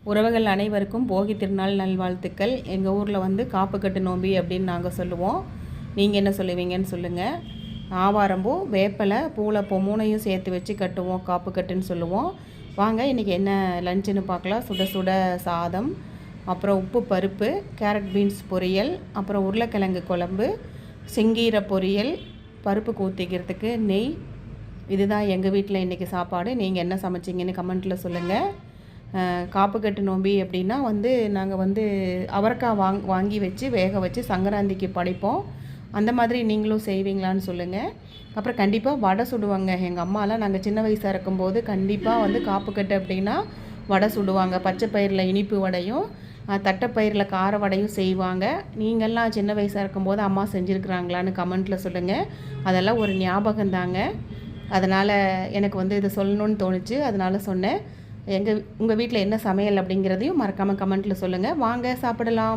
உறவுகள் அனைவருக்கும் போகி திருநாள் நல்வாழ்த்துக்கள். எங்கள் ஊரில் வந்து காப்பு கட்டு நோம்பி அப்படின்னு நாங்கள் சொல்லுவோம். நீங்கள் என்ன சொல்லுவீங்கன்னு சொல்லுங்கள். ஆவாரம்பூ, வேப்பலை, பூளைப்பூ மூணையும் சேர்த்து வச்சு கட்டுவோம், காப்பு கட்டுன்னு சொல்லுவோம். வாங்க இன்றைக்கி என்ன லஞ்சுன்னு பார்க்கலாம். சுட சுட சாதம், அப்புறம் உப்பு பருப்பு, கேரட் பீன்ஸ் பொரியல், அப்புறம் உருளைக்கிழங்கு குழம்பு, செங்கீரை பொரியல், பருப்பு ஊற்றிக்கிறதுக்கு நெய். இதுதான் எங்கள் வீட்டில் இன்றைக்கி சாப்பாடு. நீங்கள் என்ன சமைச்சிங்கன்னு கமெண்ட்டில் சொல்லுங்கள். காப்பு கட்டு நோம்பி அப்படின்னா வந்து நாங்கள் வந்து அவரைக்காய் வாங்கி வச்சு வேக வச்சு சங்கராந்திக்கு படைப்போம். அந்த மாதிரி நீங்களும் செய்வீங்களான்னு சொல்லுங்கள். அப்புறம் கண்டிப்பாக வடை சுடுவாங்க. எங்கள் அம்மாலாம் நாங்கள் சின்ன வயசாக இருக்கும்போது கண்டிப்பாக வந்து காப்பு கட்டு அப்படின்னா வடை சுடுவாங்க. பச்சை பயிரில் இனிப்பு வடையும் தட்டைப்பயிரில் கார வடையும் செய்வாங்க. நீங்கள்லாம் சின்ன வயசாக இருக்கும்போது அம்மா செஞ்சுருக்குறாங்களான்னு கமெண்ட்டில் சொல்லுங்கள். அதெல்லாம் ஒரு ஞாபகம் தாங்க. அதனால் எனக்கு வந்து இது சொல்லணுன்னு தோணுச்சு, அதனால் சொன்னேன். உங்கள் வீட்டில் என்ன சமையல் அப்படிங்கிறதையும் மறக்காமல் கமெண்ட்டில் சொல்லுங்கள். வாங்க சாப்பிடலாம்.